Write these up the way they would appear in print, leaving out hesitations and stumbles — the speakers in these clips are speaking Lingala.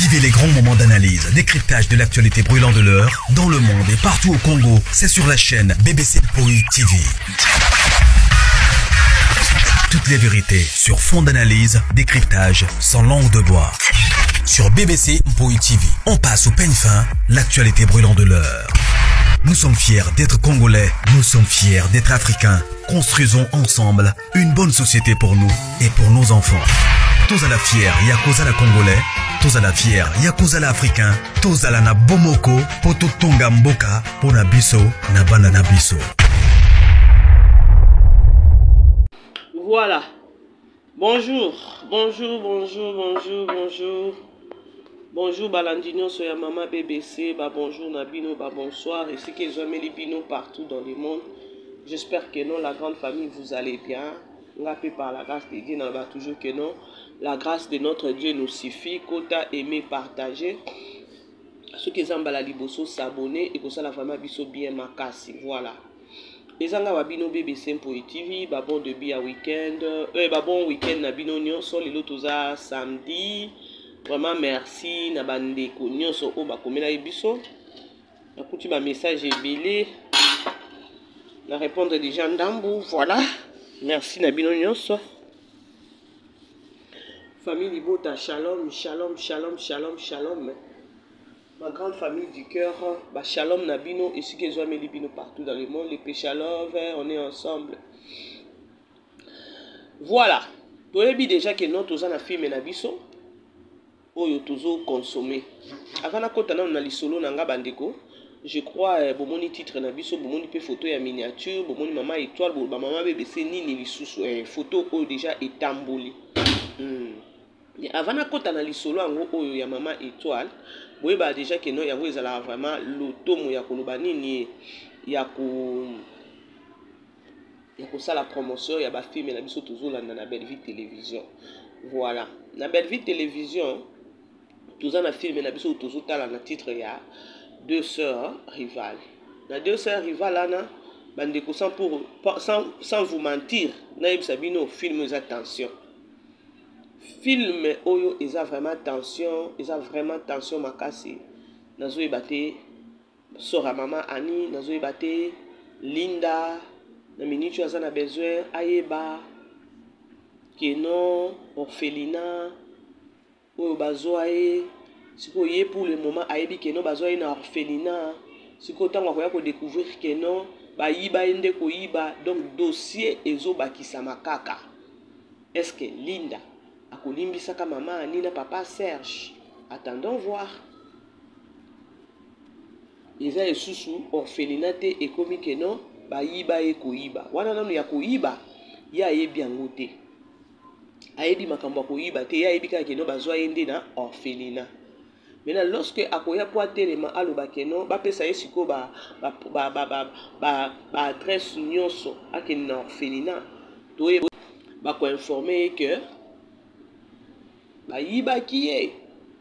Vivez les grands moments d'analyse, décryptage de l'actualité brûlante de l'heure, dans le monde et partout au Congo. C'est sur la chaîne BBC Mpoi TV. Toutes les vérités sur fond d'analyse, décryptage, sans langue de bois. Sur BBC Mpoi TV, on passe au peigne fin, l'actualité brûlante de l'heure. Nous sommes fiers d'être Congolais, nous sommes fiers d'être Africains. Construisons ensemble une bonne société pour nous et pour nos enfants. Tous à la fière, Yakozala Congolais. Tous à la fière, Yakozala Africain. Tous à la na Bomoko, Poto Tonga Mboka, Pona Biso, Nabana Nabiso. Voilà. Bonjour. Bonjour Balandino Soya Mama BBC, bonjour Nabino, bonsoir. Et ceux qui ont mis les bino partout dans le monde. J'espère que non, la grande famille, vous allez bien. On a par la grâce de Dieu, on va toujours que non. La grâce de notre Dieu nous suffit. Kota aimer, partager. Ceux qui ont la liboso s'abonner et que ça la vraiment biso bien makasi. Voilà. Les gens babino BBC Mpoi TV, bon début à week-end, bon week-end nabino nyonso les lotoza samedi. Vraiment merci na bandeko nyonso o bakomela biso. Nakuti ba message ebele. Na répondre déjà ndambu, voilà. Merci na bino nyonso. Famille Libota, shalom. Ma grande famille du cœur, shalom Nabino, et ceux qui ont mis les bino partout dans le monde, les péchalove, on est ensemble. Voilà. Vous avez dit déjà que nous tous en film Nabiso, ou tous consommer. Avant la côte on a les solo nanga bandeko. Je crois bomoni titre Nabiso, bomoni pe photo ya miniature, bomoni maman étoile, maman BBC ni les sous photo ou déjà étamboli. Avant la côte on a les solo en ya maman étoile. Oui, déjà que nous avons vraiment l'automo ya kolobani ni ya ko ça la promotion ya ba film na biso toujours là dans la belle vie télévision. Voilà, na belle vie télévision toujours na film na biso toujours tala na titre ya deux sœurs rivales. Na deux sœurs rivales là bande sans vous mentir, na ibsabino film attention. Film oyo eza vraiment tension makasi. Nazo ebate sora mama Ani, nazo ebate Linda, na minute aza na besoin ayeba keno orphelinat oyo bazoaye siko ye pour le moment ayebi keno bazoaye na orphelinat siko tango akoya ko découvrir keno bayiba ende ko yiba, donc dossier ezobakisa makaka. Est-ce que Linda akolimbisaka maman Ani na papa Serge? Attendons voir. Eza esusu orphelinat te ekomi keno bayiba ekoyiba. Wana nanu ya koyiba ya yebi yango te. Ayebi makambo ya koyiba te, ya yebi kaka keno bazwa yende na orphelinat. Maintenant lorsque akoya po atelema aloba keno bapesa ye siko ba adresse nyonso akeni na orphelinat, toye bako informer que bayibaki ye.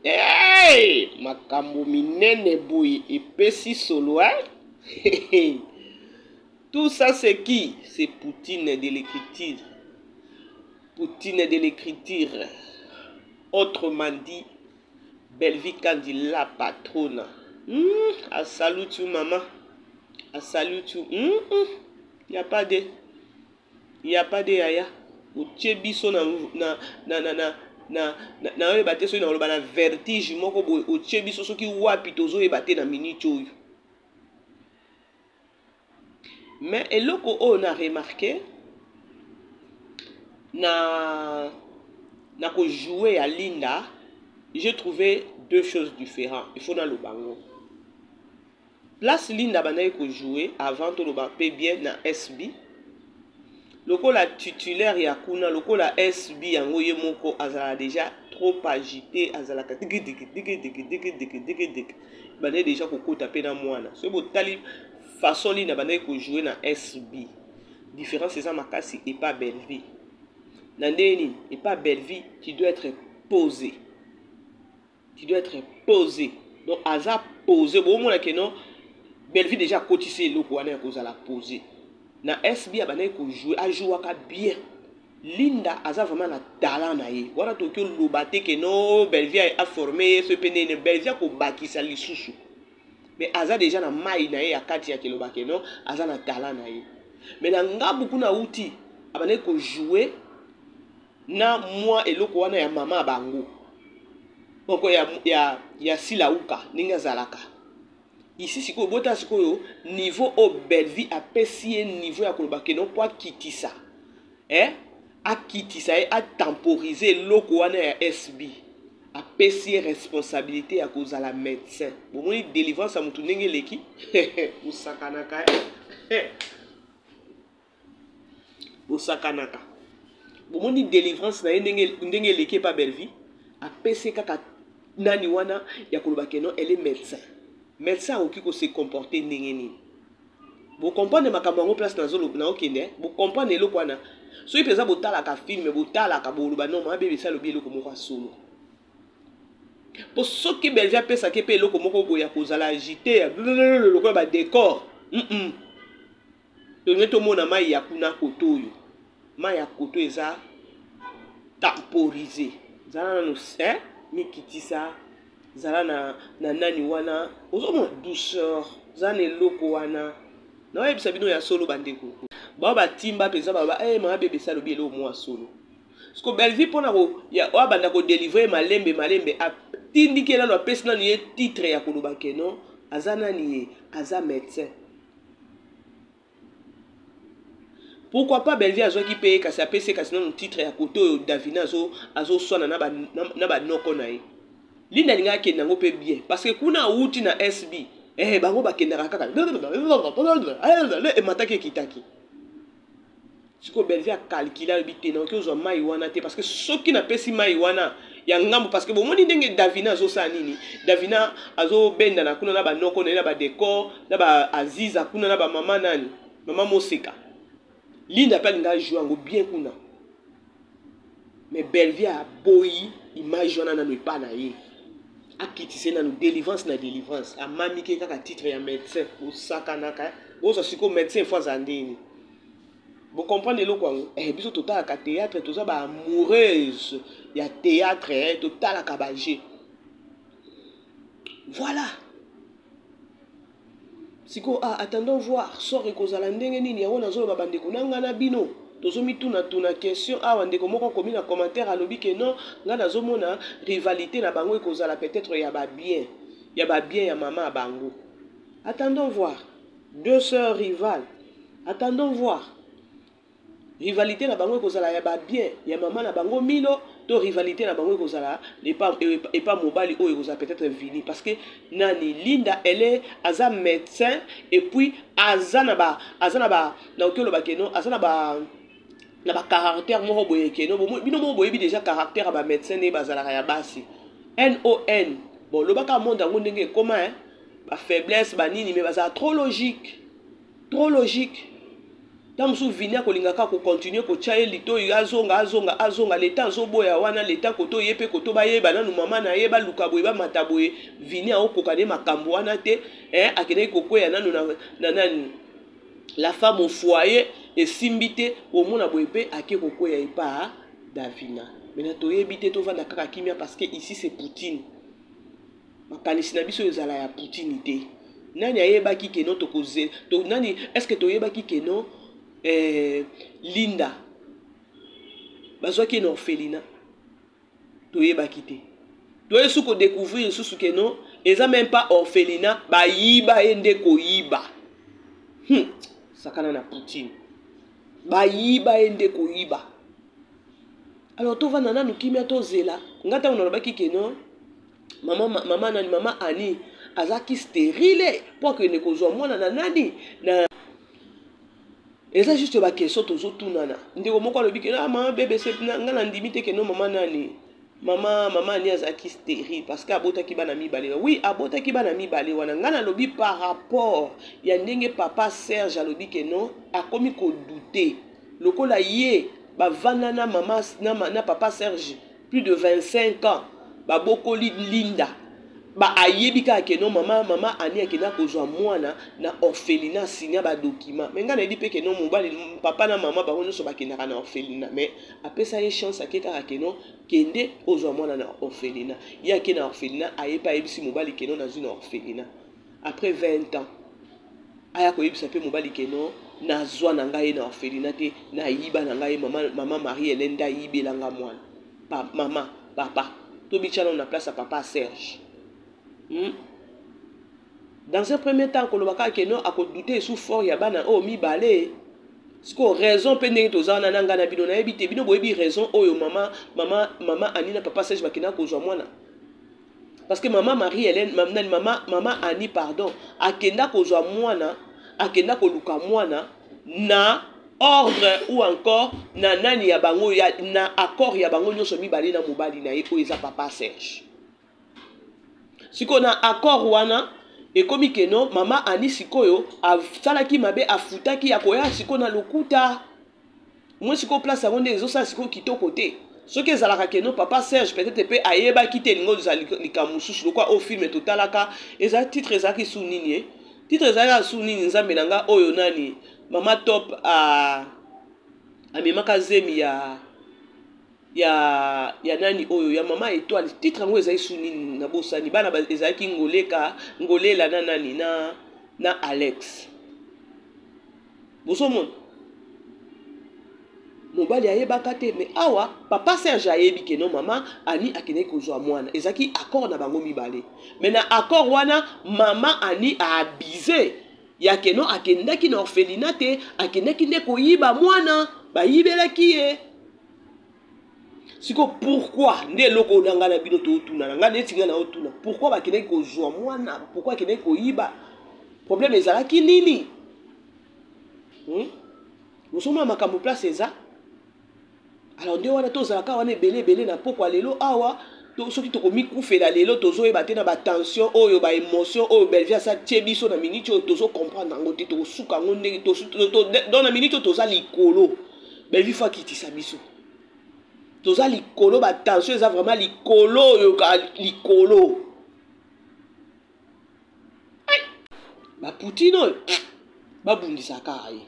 Hey! Makambo minene boy epesi solo hein? Tout ça c'est qui? C'est Poutine de l'écriture. Poutine de l'écriture. Autrement dit, Belvi Kandi la patronne. A salut tu maman. A salut tu. Y a pas de yaya. Ou tchebiso na ebate so na loba na vertige moko boy o tchebiso soki wapi tozo ebate na minute oyo. Mais eloko on a remarqué na ko jouer à Linda, j'ai trouvé deux choses différentes. Il faut dans le bango. Place Linda banaye ko jouer avant to loba pe bien na SB. Loko la titulaire ya kuna, loko la SB yango ye moko azala déjà trop agité, azala ka dik banaye déjà kokota pe na mwana. So bo tali façon Linda banaye ko jouer na SB. Différence c'est ça makasi et pas belle vie. Nandeni et pas belle vie, tu dois être posé. Tu dois être posé. Donc aza posé bon mona que non belle vie déjà cotisé loko wana ko za la poser. Na SB abanaye ko jouer a jouer ka bien. Linda aza vraiment na talent na ye wana toki oloba te ke no Belvia a formé ce penene Belvia ko bakisa lisusu mais aza déjà na mai na ye ya kati ya keloba ke no aza na talent na ye mais na ngabu kuna uti abane ko jouer na moi eloko wana ya mama bango boko ya silauka ninga zalaka ici sikoyo bota sikoyo niveau au Belvie a pesi niveau ya koloba ke no po kitisa a kitisa a temporiser loko wana ya SB a pesi responsabilité ya kozala médecin bomoni délivrance a mutu ndenge leki usakanaka usakanaka bomoni délivrance na ndenge leki pa Belvie a pesi kaka nani wana ya koloba ke no elle est médecin oki ko se comporter ndenge nini vous comprenez makambo yango place na zolo na okende vous comprenez eloko wana so ipeza botalaka film botalaka boluba non ma bébé ça lobi eloko moko solo po soki Belvia pesa ke pe eloko moko boya kozala agité eloko ba décor to neto mona mai ya kuna kotoyo mai ya koto eza temporiser zala no mikitisa zala na nani wana ozomona douceur zana eloko wana na oyebisa bino ya solo bandeko ba timba peza baba ma bébé ça lobi eloko mwa solo parce que Belvie pona ko ya banda ko délivrer malembe tindiki na pesi na ni titre ya koloba ke no azana ni aza médecin. Pourquoi pas Belvie azoki paye kasi apesi kasi na titre ya koto Davina azo swana na ba noko na ye Linda linga ke nango pe bien parce que kuna uti na SB bango bakendaka kaka mataki kitaki siko Belvie a calculé le bité na ko zo mai wana te parce que soki na pesi mai wana ya ngambo parce que bomoni ndenge Davina azo sa nini Davina azo benda na kuna na ba noko na ba décor na ba Aziza kuna na ba mama nani mama Mosika Linda pa linga jouer ngo bien kuna mais Belvie a boyi image wana na no pa na ye akitise na délivrance a mamike kaka titre ya médecin au sakanaka ozo siko médecin fois andini vous comprenez le quoi biso total ka théâtre toza ba amoureuse ya théâtre total ka baje voilà siko attendons voir sort ekozala ndenge nini yango nazo ba bandeko nanga na bino tozomi tuna question awa ndeko moko komi na commentaire alobi ke non nga nazomona rivalité na bango ekozala peut-être ya ba bien ya mama bango attendons voir deux sœurs rivales attendons voir rivalité na bango ekozala ya ba bien ya mama na bango milo to rivalité na bango ekozala et pas mobali o ekozala peut-être vini parce que nani Linda elle est aza médecin et puis azana ba na okelo ba keno azana ba na ba caractère moko boye keno bino moko boye bi déjà caractère ba médecin ne bazala ya basi NON bon le baka monde ngo ndenge comment ba faiblesse ba nini mais bazala trop logique tant sou vini akolingaka ko continuer ko chaye lito azonga l'état zoboya wana l'état koto yepe koto ba yeba nanu mama na yeba luka boye ba mataboye vini akokane makambo wana te akene kokoya nanu na nani la femme au foyer et simbité au mona boye pe ake kokoya epa Davina mais na toyebi te to vanda kaka kimia parce que ici c'est Poutine makanisi na biso ezala ya Poutine te nani ayeba ki keno to koze to nani est-ce que toyeba ki keno Linda bazwaki na orphelinat toyebaki te toyesu ko découvrir susu ke non eza même pas orphelinat bayiba ende koyiba sakana na Poutine bayiba ende koyiba alors to vana nanu kimia to zela ngata unalobaki ke non mama nani mama Ani azaki stérile pour que ne kozwa mwana na nani na eza juste ba question tozo tunana ndeko moko alobi ke mama bébé c'est ngana ndimite ke no mama nani mama Ani azaki stérile parce que abotaki bana mibale oui abotaki bana mibale wana ngana lobi par rapport ya ndenge papa Serge alobi ke non akomi ko douter lokola ye ba vana na mama na papa Serge plus de 25 ans ba bokoli Linda ba ayebika ke non mama ani akena kozwa mwana na orphelinat signa ba document mais nga na di pe ke non mobali papa na mama ba nyonso bakendaka na orphelinat mais apesa ye chance akeka ke non kende ozwa mwana na orphelinat ya ke na orphelinat ayepa yebisi mobali ke non na zuna orphelinat après 20 ans aya ko yebisa pe mobali ke non na zwa na ngai na orphelinat te na yiba na ngai mama Marie-Hélène da yibelanga mwana mama papa to bichana na place à papa Serge. Dans un premier temps, kolobaka ke non akodouter sous fort ya bana o mi balé. Siko raison pe ndenge tozana na ngana bino na yebite bino boyebi raison oyo mama Annie na papa Serge bakina kozwa mwana. Parce que maman Marie-Hélène maman Annie pardon akenda kozwa mwana akenda koluka mwana na ordre ou encore na nani ya bango ya na accord ya bango nyonso mi balé na mobali na ye ko eza papa Serge. Siko na accord wana ekomi ke non mama Annie sikoyo asalaki mabe afutaki ya koya siko na lokuta moi siko place avonde ezosa siko kitoko te soki ezalaka ke non papa Serge peut-être pe ayeba kite lingo likambo mosusu lokwa au film totalaka eza titre ezalaki su nini titre ezalaki su nini nzambe na nga oyo nani mama top amemaka zemi ya nani oyo ya mama étoile titre ngo ezali su nini na bosani bana ezalaki ngolela na nani na Alex bosomon mobali ayebaka te mais awa papa Serge ayebi ke non mama Annie akene kozwa mwana ezaki accord na bango mibale mais na accord wana mama Annie a abusé ya ke non akendaki na orphelinat te akendaki nde koyiba mwana bayibelaki ye. Siko pourquoi nde loko nanga na bino to tuna nanga netinga na otuna pourquoi bakene kozwa mwana pourquoi kene koyiba problème ezalaki nini musoma makambo place eza alors nde wana tozalaka wana ebele na pokwa lelo awa to soki tokomi kufela lelo tozoyeba te na batension oyo ba émotion oyo belvia sa tie biso na minute oyo tozo comprendre yango te tokosuka yango ndenge dans na minute oyo toza likolo belvi fa kitisa biso toza likolo ba tension eza vraiment likolo yo ka likolo ba Poutine ba bundisaka ye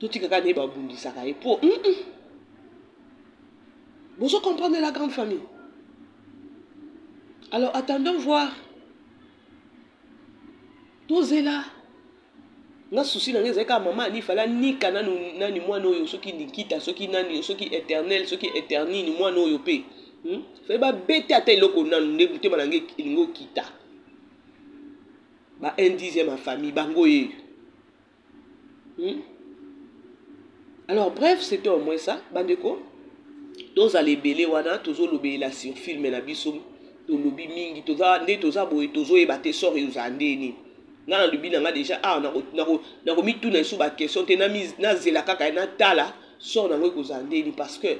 totikaka ne ba bundisaka ye pour vous comprenez la grande famille. Alors attendons voir tous là na souci na ngezeka mama ni fala ni kana nani mwana oyo soki nikita soki nani soki éternel soki éternel ni mwana oyo pe fait ba bête ata eloko nanu nde mutema nange ilingo kita ba 1/10 ma famille bango ye alors bref c'était au moins ça bandeko toza lebele wana tozo lobela sur film na biso to lobi mingi toza nde toza boye tozo yeba te sort yozandeni na lobi na nga déjà na ko mitu na sou ba question te na zela kaka na tala sort na ngo kozandeni parce que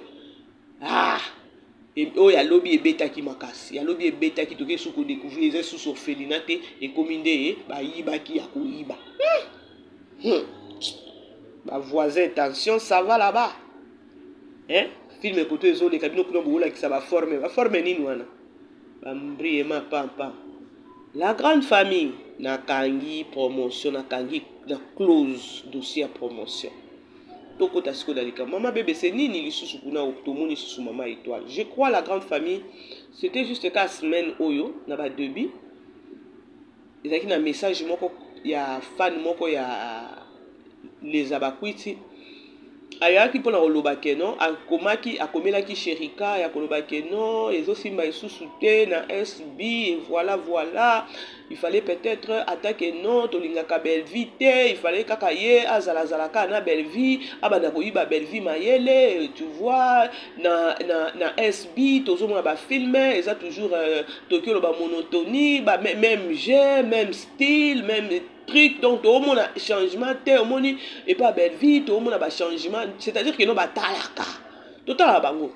o ya lobi ebetaki makasi ya lobi ebetaki toke sou ko découvrir les sous orphelinat et kominde ba yibaki ya koyiba ba voisin attention ça va là-bas film koto ezole kabino kuna boula ki ça va former nini wana bambrie ma pampa la grande famille na kangi promotion na kangi na close dossier promotion toko tasiko dalika mama bébé c'est nini lisusu kuna otomoni susu mama étoile je crois la grande famille c'était juste 4 semaines oyo na ba début ezaki na message moko ya fan moko ya les abakwiti ayaki pona oloba ke non akomelaki sherika ya koloba ke non ezosimba isusu te na SB et voilà il fallait peut-être attaquer non tolingaka Bellevie te il fallait kaka ye azalaka na Bellevie abana koyiba Bellevie mayele tu vois na SB tozomona ba film eza toujours tokyo ba monotonie ba même jeu même style même truc donc tout le monde a changement te au monde et pas belle vie tout le monde a changement c'est-à-dire que non ba talaka total la bango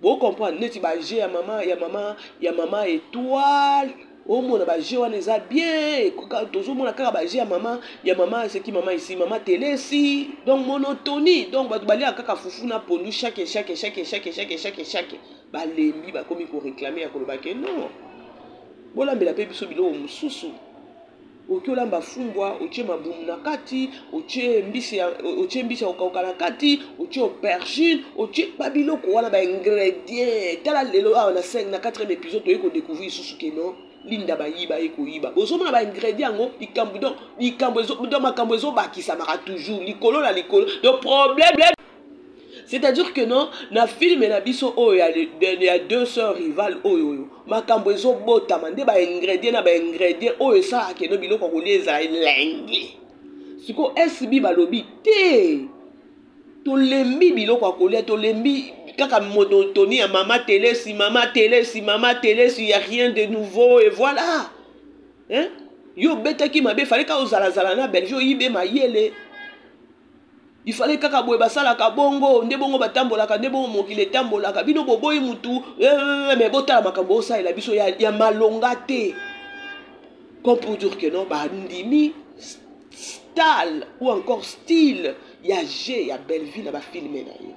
bon comprendre neti ba ya maman étoile au monde ba jeu on est bien tout le monde a kaka ba ya maman c'est qui maman ici maman télé si donc monotonie donc ba bali kaka fufu na pondu chaque ba lembi ba komi ko réclamer ya ko ba ke non bolambela pe biso biloko mosusu. Oki olamba fumbwa, otie mabumu na kati, otie mbisi ya okauka na kati, otie aubergine, otie babiloko wana ba ingrédients. Tala lelo awa na 5 na 4e épisode to yeko découvrir susu ke non linda ba yiba eko yiba. Bozomona ba ingrédients ngo likambo ezo bakisa maka toujours likolo na likolo. Le problème c'est-à-dire que non, na film na biso oyo il y a deux sœurs rivales oyo makambo ezo bota mande ba ingrédients oyo ça ke no biloko ko leza elenge. Siko SB balobi te. To lembi biloko ko le to lembi kaka monotonie ya mama télé si il y a rien de nouveau et voilà. Hein? Yo betaki mabe fallait ka ozala na Belgique yibe mayele. Il fallait kaka boye basala ka bongo nde bongo batambola ka nde bongo mokile tambola ka bino boboyi mutu mais botala makambo osa ela biso ya malonga te. Comme pour dire que non ba ndimi style ou encore style ya G ya Belleville na ba filmer na ye.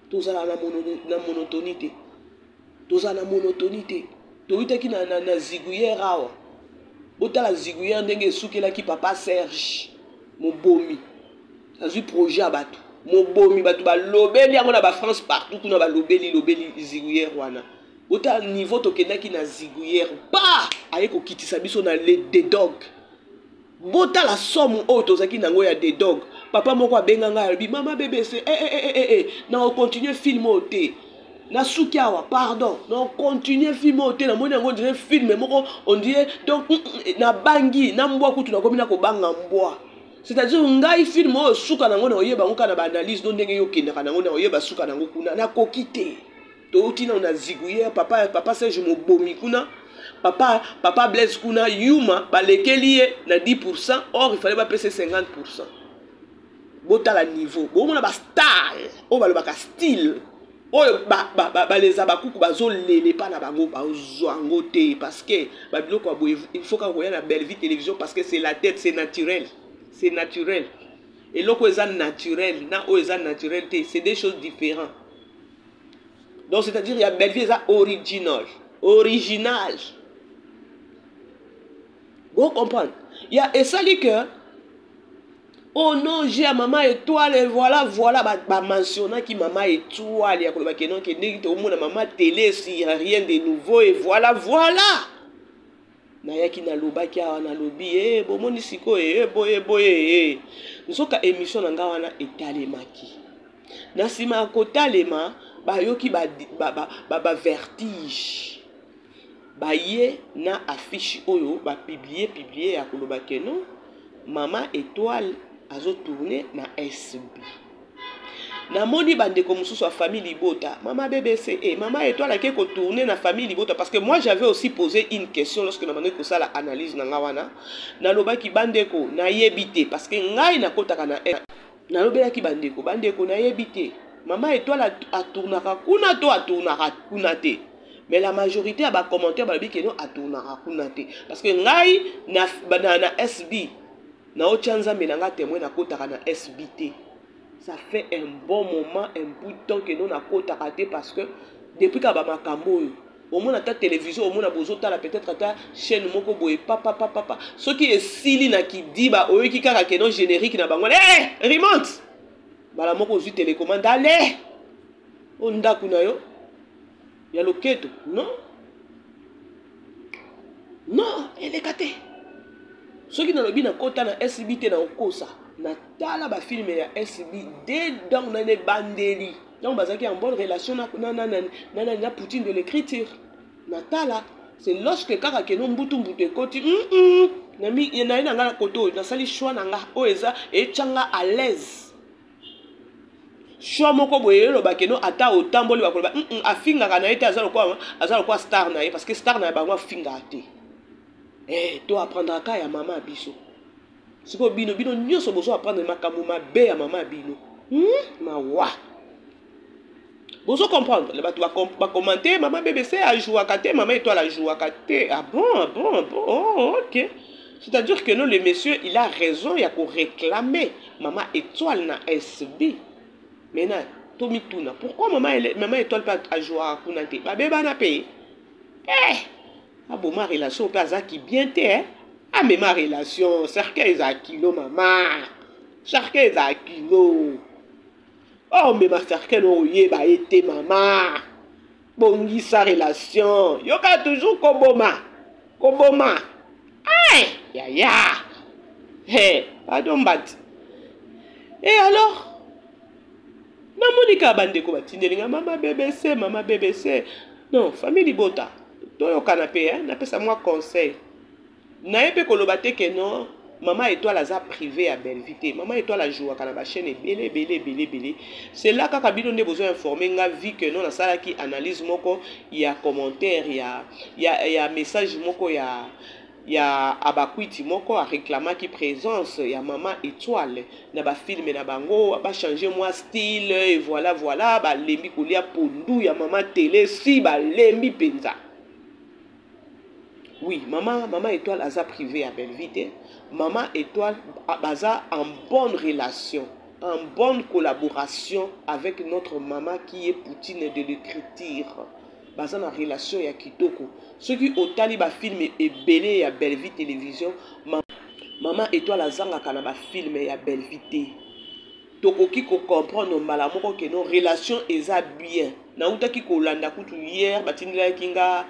Tozala na monotonité. Tozala na monotonité. Toyitaki na ziguière awa. Botala ziguière ndenge sukela ki papa Serge Mobomi. Azui projet abatu mobomi batu ba lobeli yango na ba France partout kuna ba lobeli ziguière wana ota niveau to kendaki na ziguière ba ayeko kitisa biso na le de dog bota la somme auto zaki nango ya de dog papa moko abenga nga albi mama BBC na on continue film ote na sukiawa pardon na continue film ote na moni yango dire film moko on dit donc na bangi na mbwa kutu na komi na ko banga mbwa. C'est-à-dire ngai film o suka nango na oyeba ngo kana ba analyse do ndenge yo kendaka nango na oyeba suka nango kuna na kokite to utina na ziguière papa Serge Mobomi kuna papa Blaise kuna yuma balekeli ye na 10% or il fallait pas payer 50%. Bota la niveau bo mona ba style o balobaka style oyo ba les abakuku bazo lele pa na bango bazwango te parce que ba biloko boye il faut ka koya na Belleville télévision parce que c'est la tête, c'est naturel. C'est naturel. Et l'autre est naturel, c'est des choses différentes. Donc c'est-à-dire il y a Belleville original. Vous comprenez? Il y a et ça dit que oh non, j'ai à maman étoile et voilà bah mentionnant qui maman étoile il y a que non que n'est au monde maman télé s'il y a rien de nouveau et voilà. Na yaki na lobaki na lobi bomoni siko boye nsoka émission na nga wana etalemaki na sima kotalema ba yoki ba vertige ba ye na affiche oyo ba publier ya koloba keno mama étoile azo tourner na SB. Na moni bandeko mususu wa famille Libota, maman BBC maman étoile qui ko tourner na famille Libota parce que moi j'avais aussi posé une question lorsque na mandé ko ça la analyse na ngawana na lobaki bandeko na yebité parce que ngai na kotaka na lobelaki bandeko na yebité maman étoile a tournaka kuna to a tournaka kuna te mais la majorité a ba commentaire ba biki no a tournaka kuna te parce que ngai na SB na ochanza menanga témoin na kotaka na SBT. Ça fait un bon moment, un bout de temps que nous n'avons pas raté parce que depuis que nous avons au moins ta télévision, au moins la peut-être ta chaîne moko boye papa. Ce qui est sili na qui dit bah au qui kara que non générique na bango. Remote. Bah la moko zu télécommande allez. On nda kuna yo. Ya loketo. Non, elle est catée. Ce qui n'a le bien kota na SBT na okosa. Natala ba film ya SB dès donc na ne bandeli donc bazaki en bonne relation na Poutine de l'écriture Natala c'est lorsque kaka ke no mbutu ekoti na mi na nga koto na sali choix na nga oeza et changa à l'aise choix moko boye lo ba ke no ata otamboli ba koloba afinga kana ete azalo kwa star na ye parce que star na ba ngwa finga ate to apprendre ka ya mama biso. Si vous bino nyonso bozo apprendre makambo mabe ya mama bino. Mawa. Bozo comprendre, le batu va commenter maman BBC a joué à kate, maman étoile a joué à kate. Ah bon. Oh, OK. C'est-à-dire que non le monsieur, il a raison, il y a qu'on réclamer maman étoile na SB. Maintenant, Tomi Tuna, pourquoi maman étoile pas a joué à Kunate? Ba beba na paye. Ah bon, ma relation peut avoir qui bien t'es. Ah mais ma relation, cercueil à kilo maman. Cercueil à kilo. Oh mais ma cercueil no yé ba été maman. Bongi sa relation. Yoka toujours koboma. Koboma. Aïe, ya ya. Hé, pardon bat. Et alors? Namonika bandeko batindelinga mama BBC. Non, famille libota. Toyo canapé, hein, n'appelle ça moi conseil. Naepe kolobate que non, maman étoile aza privé à Belleville. Maman étoile a joué à la chaîne belé. C'est là quand Kabilo ne besoin informer nga vu que non, na sala qui analyse moko, il y a commentaire, il y a message moko, il y a abakwiti moko a réclamant qui présence, il y a maman étoile, na ba film na bango, ba changer moi style et voilà, ba lembi kolia pondu, il y a maman télé si ba lembi penza. Oui, maman étoile aza privé à Belleville. Maman étoile aza en bonne relation, en bonne collaboration avec notre maman qui est Poutine de l'écriture. Baza na relation ya kitoko. Ceux qui otali ba film et belé à Belleville télévision, maman étoile azanga kana ba film ya Belleville. Tokoki ko comprendre malamoko que nos relations eza bien. Na utaki ko landa kutu hier batinila kinga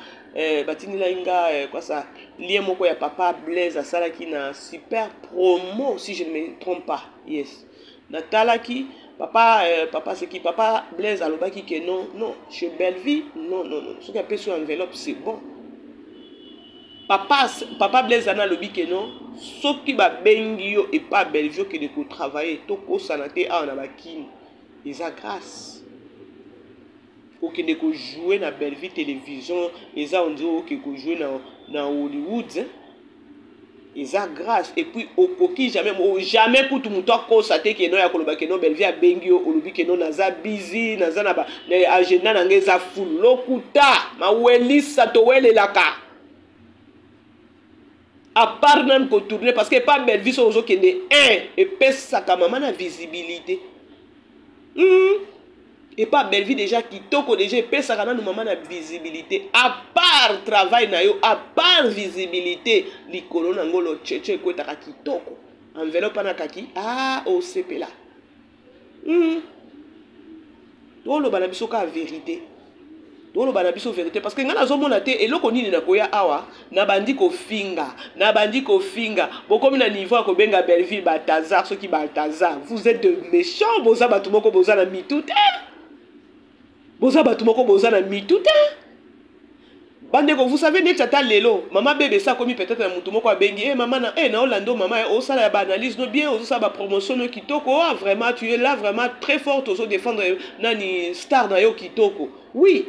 batinila inga quoi ça lien moko ya papa Blaise asala ki na super promo si je ne me trompe pas. Yes. Natalaki papa c'est qui papa Blaise alobaki que non chez Belleville non ce qui a sur enveloppe c'est bon. Papa Blaise ana lobi que non sauf qui ba bengi yo et pas Belleville que de ko travailler to ko sanate a na bakini ils a grâce ok de ko jouer na Belleville télévision ils a on dit ok ko jouer na Hollywood ils a grâce et puis okoki jamais pour tout monde ko sate que non ya koloba que non Belleville a bengi yo olobi que non naza busy naza na ba agenda na ngeza full lokuta ma welisa to welelaka. À part nan ko tourner parce que pas Belleville so ozo kende et pesa ka maman na visibilité. Et pas Belleville déjà qui toko déjà pesa ka nan maman na visibilité. À part travail na yo, à part visibilité, likolo na ngolo cheche ko ta ki toko. Enveloppe na kaki au CP là. Do lo bana biso ka vérité. Do lo bana biso vérité parce que ngana zo mona te eloko nini na koya awa na bandi ko finga bokomi na niveau ko benga Belleville Balthazar ceux qui Balthazar vous êtes de méchants boza batu moko boza na mitute bande ko vous savez net tata lelo maman bébé ça komi peut-être na mutu moko abengi maman na na Orlando maman o sala ba analyse no bien o ça ba promotion no kitoko vraiment tu es là vraiment très forte au défendre nani star na yo kitoko. Oui.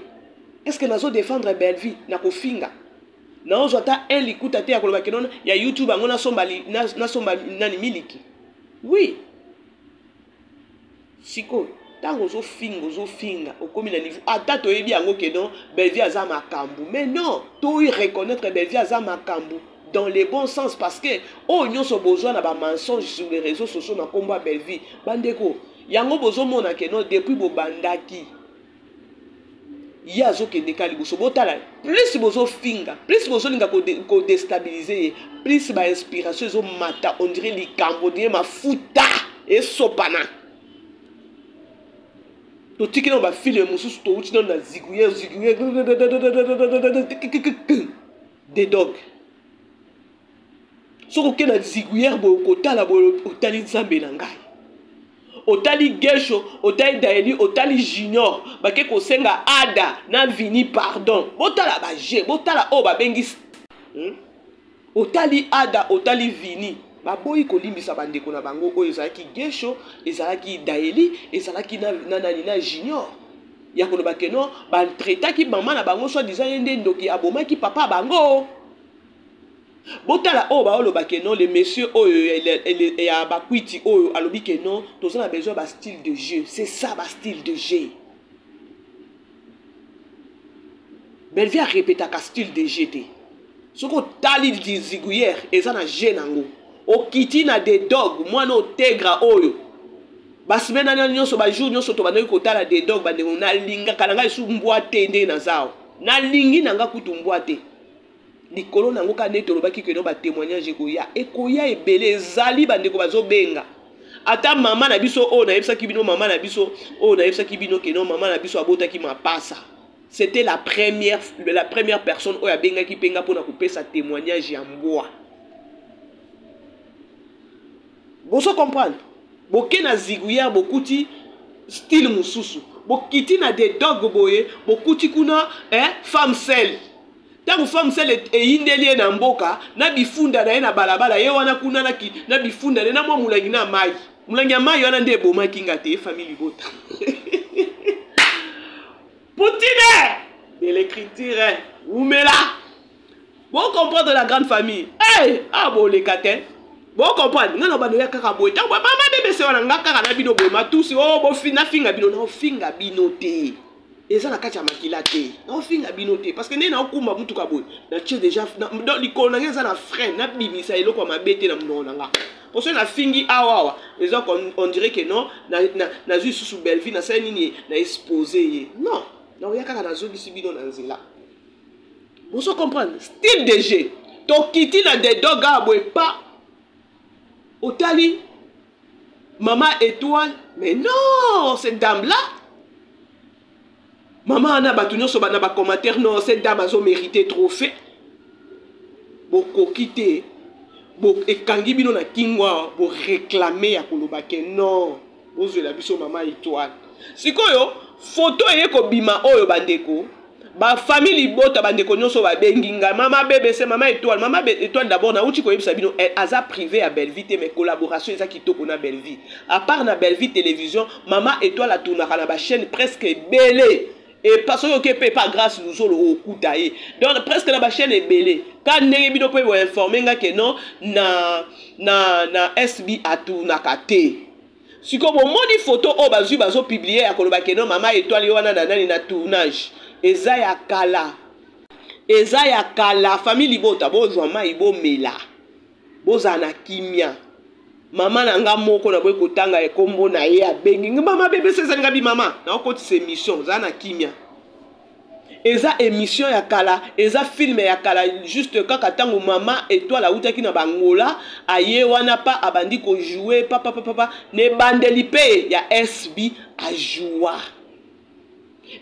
Est-ce que nazo défendre Belleville na kofinga na ozo ata un likuta te ya koloba kenon ya YouTube ngo na somba nani miliki. Oui. Siko tango zo finga okomi na niveau ata to yebi yango kenon Belleville aza makambu mais non to y reconnaître Belleville aza makambu dans le bon sens parce que oh nyonso besoin na ba mensonge sur les réseaux sociaux na komba Belleville bandeko yango bozo mona kenon depuis bo bandaki yazo ke dekali boso botala plus bozo finga plus bozo linga ko déstabiliser plus ba inspiration zo mata on dirait li cambodien ma futa et sopana to tikino ba film mususu to uti na ziguye des dogs soko ke na ziguye bo ko tala bo otali nzambe na ngai otali Gesho, otali Daeli, otali Junior, bake ko senga Ada, na Vini pardon. Botala ba G, botala o ba bengi. Otali Ada, otali Vini. Ba boyi ko limbisa bandeko na bango o ezalaki Gesho, ezalaki Daeli, ezalaki na Junior. Ya ko ba keno ba traita ki maman na bango so disant yende ndoki aboma ki papa bango. Botala o ba oloba que non les messieurs et ya bakwiti o alobi que non tous on a besoin de style de jeu c'est ça ba style de jeu Belleville a répété ka style de jeu te soko tali di ziguyer eza na jeu nango o kiti na des dogs moi no tegra oyo basimena nyonso ba jour nyonso to banaki kotala des dogs bande na linga kalanga su mbwa te nde na zao na lingi nanga kutu mbwa te likolo nango ka neti olobaki ke no ba témoignage ekoya ebele ezali bandeko bazobenga ata mama na biso oyo nayebisaki bino mama na biso oyo nayebisaki bino ke no mama na biso abotaki mapasa. C'était la première personne oyo abengaki mpenga mpona kopesa témoignage ya mbwa. Boso comprendre boke na ziguya bokuti style mususu bokiti na de dog boye bokuti kuna femme seule. Tangu femme seule eyindeli na mboka na bifunda na ye na balabala ye wana kuna na bifunda na mwa mulangi na mai. Mulangi ya mai wana nde bomaki ngate famille Libota. Poutine de l'écriture Oumela. Bon comprendre la grande famille. Hey, ah bon les catins. Bon comprendre. Ngana bano ya kaka boy. Tangu mama bébé se wana ngaka na bino boy matusi oh bo fina finga bino na finga bino te. Eza na kati ya makila te. Na finga bino te parce que ne na okumba mutu ka boy. Na tche déjà dans likolo na ngeza na frein na bimisa eloko mabete na muno nga. Pour cela, la fingi awa, les gens on dirait que non, na vu sous belle vie, na sa nini, na exposé. Non, non, il y a qu'à na zo bisibino na nzela. Vous se comprendre, style de jeu. To kiti na de doga boy pas. Otali, maman étoile, mais non, cette dame là. Maman ana batunyo so bana ba commentaire non, cette dame a mérité trophée. Boko kité. Et quand bino na kingwa bo réclamer ya kolobake non bozo la biso mama étoile sikoyo photo yeko bima oyo bandeko ba famille Libota bandeko nyonso ba benginga mama BBC mama étoile d'abord na uti ko yebisa bino aza privé à Belleville mais collaboration eza kitoko na Belleville à part na Belleville télévision mama étoile a tourné na ba chaîne presque belé. Et parce que pas grâce nous au koutaye. Donc presque la chaîne est belée. Quand nous pouvons informer que non na SB a tout nakate. Si comme au moment des photos au bazo publié à koloba que non maman étoile wana na tournage. Ezaya kala famille Libota bozo ma ibo mela. Bozana kimia. Maman nanga moko na boy kotanga e kombo na ye abengi mama bébé c'est ça ngabi mama na okoti c'est émission za na kimia eza émission ya kala eza film ya kala juste kaka tango mama étoile utaki na bangola aye wana pa abandi ko jouer papa ne bandeli pe ya SB a jouer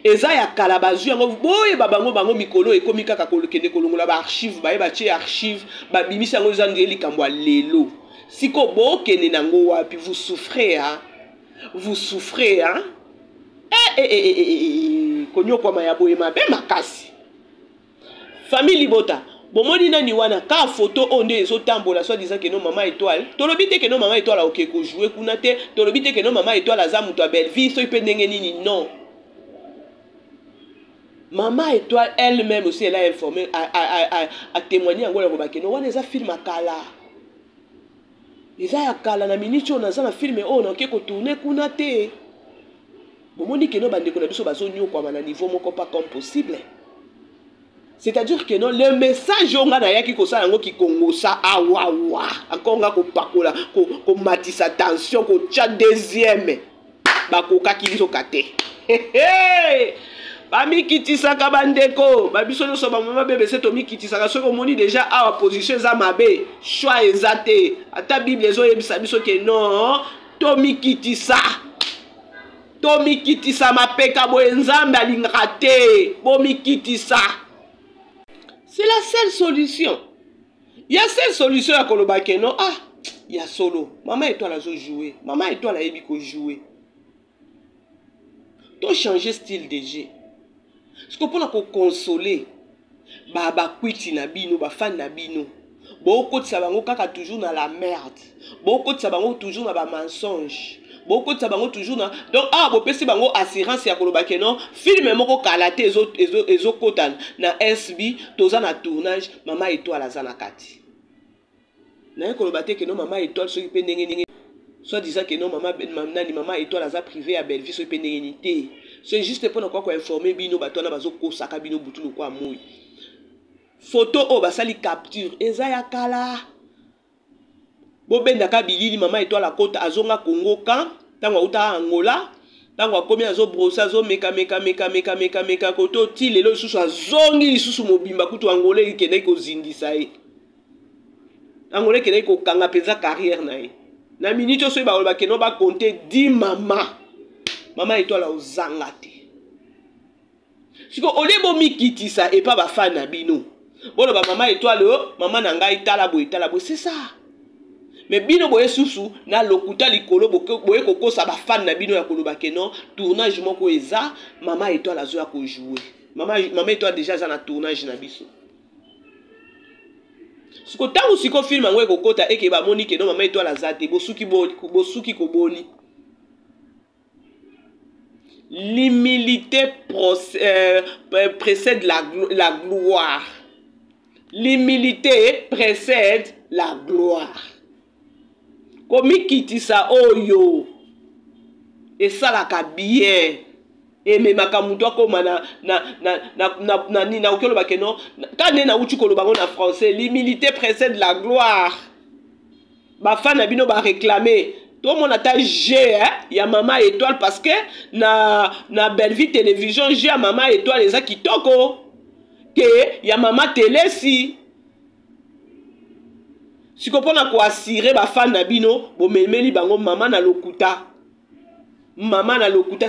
eza ya kala bazu yango boye bango mikolo ekomi kaka kolokende kolongola ba archive ba tie archive ba bimisa yango za ndeli kambwa lelo. Si vous souffrez, hein? Vous souffrez, hein? Famille Libota. Bon, moi, ni wana ka photo onde ezotambola soit disant que non maman étoile. Tolobite que non maman étoile OK ko jouer kunate. Tolobite que non maman étoile aza muto Belleville so ipendenge nini non. Maman étoile elle-même aussi elle a informé a témoigné en ngolo que non wana eza film akala. Eza ya kala na minute on a na film on a ko tourner kuna te. Bomoni que no bande ko na biso bazo nyo kwa na niveau moko pas comme possible. C'est-à-dire que non le message on a na yaki ko sa yango ki kongo sa awawa encore nga ko pakola ko matisa attention ko cha deuxième ba ko kakizo kate. Bami kitisaka bandeko babiso nyonso ba mama bébé c'est tomi kitisaka so ko moni déjà a position za mabe choix ezate ata bible ezo yebisa biso ke non tomi kitisa mapeka bo nzambe alingaka te bomi kitisa. C'est la seule solution. Il y a seule solution à koloba ke non ah il y a solo maman étoile azo jouer maman étoile a yebi ko jouer to changer style de jeu. Ce qu'on peut consoler, ba kwiti na bino, ba fan na bino. Beaucoup de sabango kaka toujours dans la merde. Beaucoup de sabango toujours dans ba mensonge. Beaucoup de sabango toujours dans donc bo pesi bango assurance ya koloba ke non film moko kalate ezo kotan na SB toza na tournage mama étoile azana kati. Na koloba te ke non mama étoile so ipe ndenge soit disant que non maman étoile aza privé à Belleville so ipe ndenge te. C'est juste pour nous informer bino batona bazo ko saka bino butu ko amoy. Photo o basali capture ezaya kala. Bo benda ka bilili mama étoile la côte azonga Congo kan tango uta Angola Tango akomi azo brosa azo meka koto ti lelo lisusu azongi lisusu mobimba kutu angolais ikende kozindisa ye. Angolais ikende kokanga penza carrière na ye. Na minute oso ba keno ba compter 10 mama. Mama étoile ozanga te. Siko olebo mikitisa et pas ba fan na bino. Bon ba mama étoile maman na ngai tala boy c'est ça. Mais bino boye susu na lokuta likolo boye kokosa ba fan na bino ya koloba keno tournage moko eza mama étoile azo ya ko jouer. Mama étoile déjà za na tournage na biso. Siko tangu siko film ngwe kokota eke ba moni keno mama étoile azate bosuki koboni. L'humilité précède la gloire. L'humilité précède la gloire. Komi kitisa oyo. Et ça la bien. Et me makamuto koma na ukelo bakeno. Kane na uchi kolo bango na français. L'humilité précède la gloire. Ba fan na bino ba réclamer. Tout le monde a G, ya maman étoile parce que na belle vie télévision j'ai ya maman étoile les qui toko que ya maman télé si kopona ko assurer ba fan na bino bo memeli bango maman na lokuta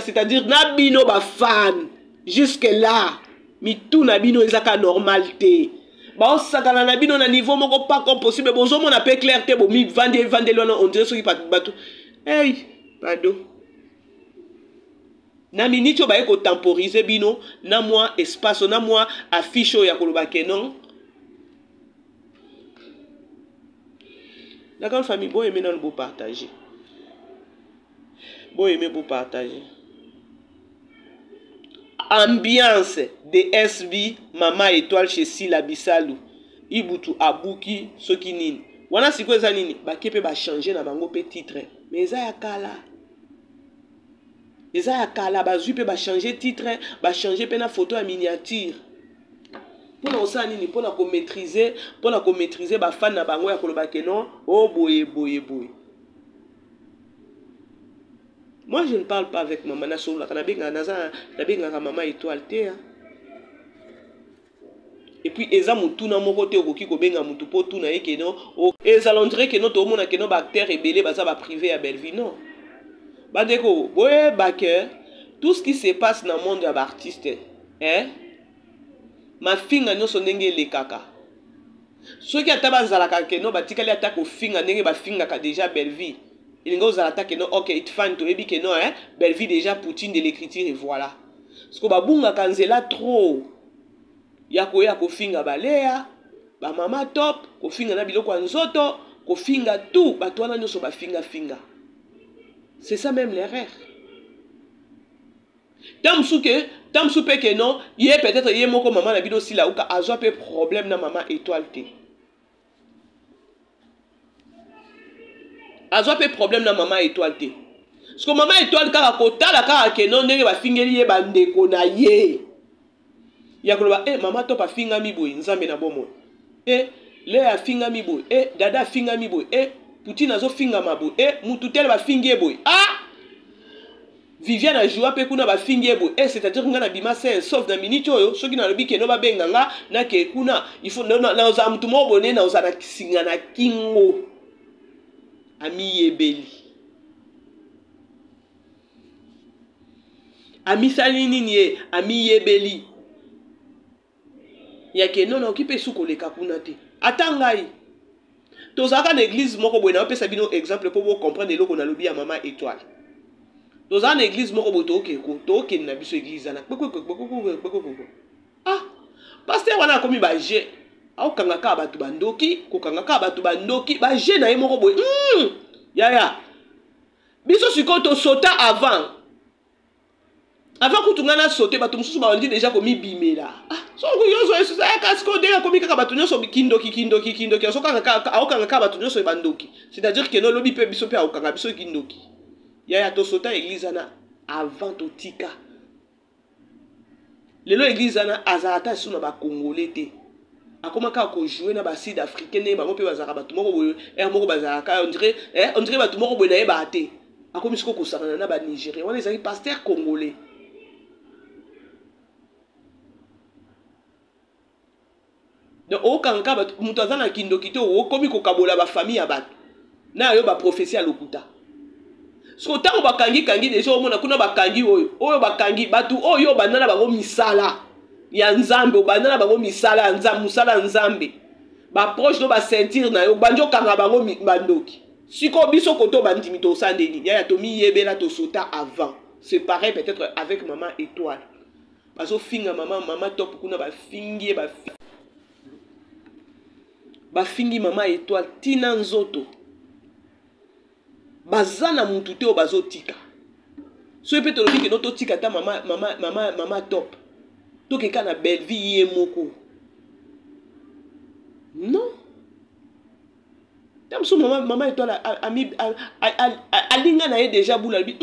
c'est-à-dire na bino ba fan jusque là mi tout na bino ezaka normalité ba osakana na bino na niveau moko pas comme possible bozo mona pe clarté bo mi vande lona on dirait soki bato hey pardon na minute ba ko temporiser bino na moi espace na moi affiche ya koloba kenon la grande famille bon aimer dans beau partager ambiance de SB Mama Étoile chez Sila Bisalou Ibutu Abuki soki nini wana siko eza nini bakepe ba changer na bango pe titre mais eza ya kala bazui pe ba changer titre ba changer pe na photo ya miniature pona osa nini pona ko maîtriser ba fan na bango ya koloba kenon oh boye. Moi, je ne parle pas avec maman. Na benga maman étoile te. Et puis, eza mutu na moko te okoki ko benga mutu po tu na ye keno. Eza londre keno to mona keno ba acteur rebelle baza ba privé à Belleville non. Ba deko, boye backer, tout ce qui se passe dans le monde ya ba artiste, ma finga nyoso ndenge le kaka. Ceux qui ataba zalaka keno batikali atako finga ndenge ba finga ka déjà Belleville. Il y a attaque non ok it fan to ebi que non belle vie déjà Poutine de l'écriture et voilà parce que babunga kanzela trop ya ko finga balea ba mama top ko finga na biloko nzoto ko finga tout ba twana nyoso ba finga c'est ça même l'erreur tamsu que non yé peut-être yé moko maman na bido si la uka azwa pe problème na maman étoile te azwa pe problème na maman étoile te parce que maman étoile kaka kotala kaka keno ndenge bafingeli ye bandeko na ye ya koloba maman to bafinga miboy nzambe na bomo le afinga miboy dada afinga miboy Poutine azo finga mabo mutu tel bafingi boy Viviane a joué pe kuna bafingi boy c'est-à-dire nga na bima sauf na minute oyo soki na lobi keno babenga nga na ke kuna il faut na oza mutu mo boné na oza na kisinga na kingo Ami Yebeli. Ami Salini nie, Ami Yebeli. Yake non okipe suko le kapuna te. Atangai. Tozaka na église moko boy na pesa bino exemple pour vous comprendre eloko na lobi ya maman étoile. Tozaka na église moko boy to na biso église na. Ah. Pasteur wana komi ba je. Aokanga ka batu bandoki, kokanga ka batu bandoki, ba je na ye moko boy. Yaya. Biso sikoto sauta avant. Avant kutungana sauter batu mususu ba ndi déjà komi bimela. So yozo eso ya kasko de komi kaka batu nyoso kindoki. So aokanga ka batu nyoso bandoki. C'est-à-dire que no lobi pe biso pe aokanga biso kindoki. Yaya to sauta église na avant to tika. Lelo église na azata suna ba congolais te. Akomaka ko jouer na ba sud africain ne bango pe bazaka batu moko boyo moko bazaka on dirait batu moko boyo na yeba te Akomi siko kosakana na ba Nigérien. On ezali pasteur congolais. Donc au kanka mutu aza na kindoki te okomi kokabola ba famille ya bato. Na yo ba prophétie ya lokuta. So tango bakangi kangi deja omona kuna bakangi oyo bakangi batu oyo banana bango misala ya nzambe banana bango misala ya nzambe musala nzambe ba proche no ba sentir na yo banjo kanga bango bandoki siko biso koto bandimi to sandeni ya to mi yebela to sota avant c'est pareil peut-être avec maman étoile baso finga maman top kuna ba fingi ba fingi maman étoile tina nzoto bazana mutu te o bazo tika so peut te dire que notre tika ta maman top to ke kana belle vie ye moko non tam so maman étoile ami alinga na ye déjà bula bi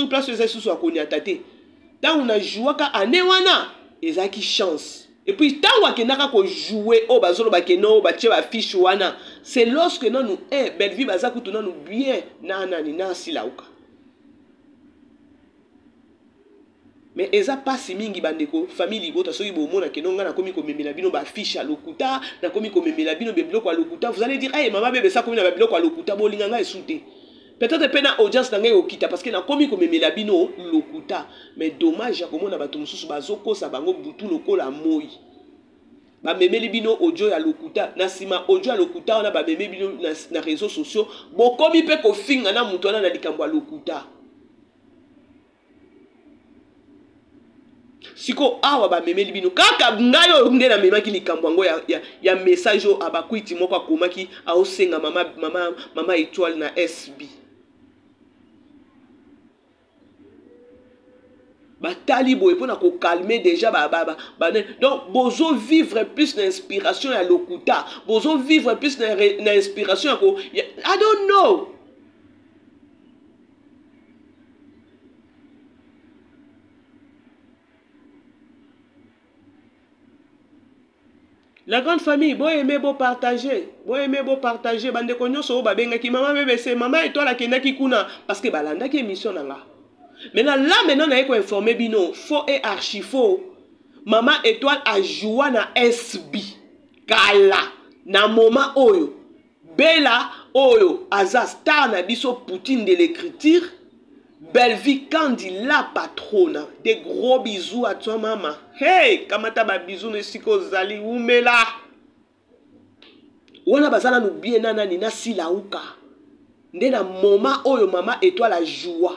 place ça sous akoni atate tant on a joué ka ane wana ezaki chance et puis tant wa kenaka ko jouer o bazolo ba keno ba tie ba fiche wana c'est lorsque nous belle vie baza kutuna nous bien na silauka mais eza pasi mingi bandeko famille libota soki bomona kenonga na komi ko memela bino ba fiche à lokuta na komi ko memela bino be biloko à lokuta vous allez dire hey maman bébé ça komi na ba biloko à lokuta bolinga nga esute peut-être pena audience na ngai okita parce que na komi ko memela bino lokuta mais dommage ya komona bato mususu bazokosa bango butu lokola moi ba memeli bino audio ya lokuta na sima audio ya lokuta wana ba memeli bino na réseaux sociaux bokomi pe ko finga na mutu wana na likambo ya lokuta siko awa ba memeli bino kaka ngayo nde na memaki likambo yango ya message o abakwiti moko akomaki aosenga mama étoile na SB batali boye pona ko calmer déjà donc bozo vivre plus d'inspiration ya lokuta bozo vivre plus na inspiration ya I don't know la grande famille bo aimer bo partager bande konyo so ba benga ki maman bébé c'est maman et toi la kendaki kuna parce que balanda ki émission nanga. Maintenant, on a informé bino faux et archi faux. Maman étoile a joué na SB. Kala na moment oyo. Bella oyo aza star na biso Poutine de l'écriture. Belle vie Candy la patronne. Des gros bisous à toi maman. Hey, kamata ba bisous ne siko zali umela. Wana bazana nou bien nana ni na silauka. Nde na moment oyo maman étoile a joué.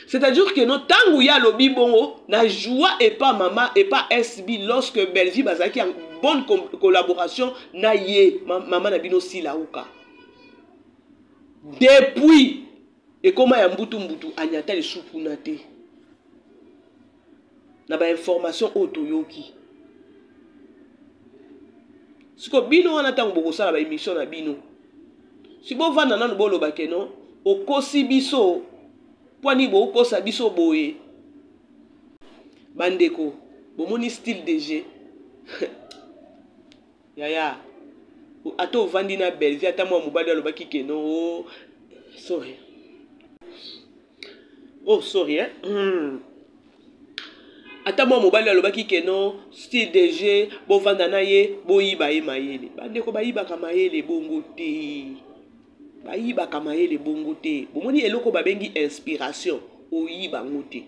C'est-à-dire que non tangu ya lobi bongo na joie et pas maman et pas SB lorsque Belvi bazaki en bonne collaboration na ye maman na bino silauka. Depuis et comment ya mbutu anyata le soupuna te. Na ba information otoyoki. Siko bino wana tangu boko sala ba émission na bino. Si bo vanda nanu bolo bakeno okosi biso Pwani bo kosa biso boye bandeko bomoni style DG yaya ato vandi na Belvi ata mwa mobali alobaki keno sorry ata mwa mobali alobaki keno style DG bo vanda na ye boyiba ye mayele bandeko bayiba ka mayele bongo te bayiba kama ye le bongo te bomoni eloko babengi inspiration oyiba ngote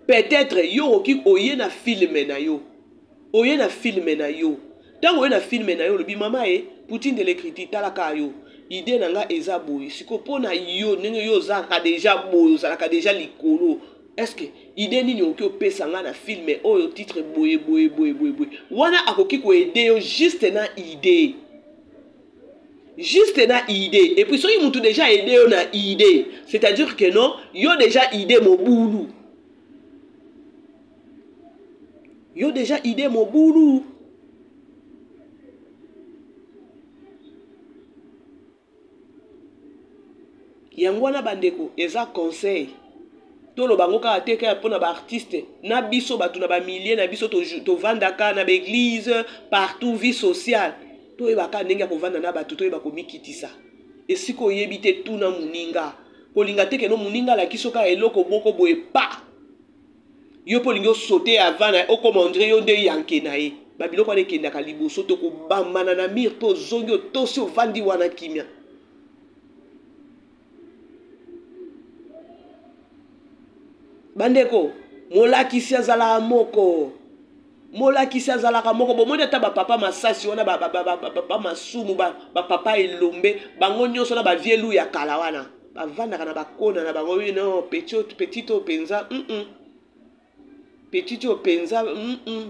peut-être yo oki oye na filme na yo tango oye na filme na yo lobi mama e Poutine de l'écriture talaka yo idée nanga eza boye siko pona yo ndenge yo zaka déjà boye zaka déjà likolo est-ce que idée nini oki opesa nga na filme oyo titre boye wana akoki ko aider yo juste na idée et puis so yimutu déjà aidé yo na idée c'est-à-dire que non yo déjà idée mobulu yango wana bandeko eza conseil tolo bango ka ateka pona ba artiste na biso batu na ba milliers na biso to vandaka na ba église partout vie sociale to ebaka ndenge ya kovanda na bato to ebako mikitisa esiko yebite tout na muninga kolinga te ke no muninga la kisoka eloko boko boye pa yo polingo sauter avant na okomandre yo nde yanke na ye babiloko ane kendaka liboso to ko bamana na mir to zongo to so vandi wana kimia bandeko molakisi azala moko molakisi azalaka moko bomoni ata bapapa masasi wana bapapa masumu bapapa elombe bango nyonso na bavielu ya kala wana bavandaka na bakona na bango no petit o penza petit o penza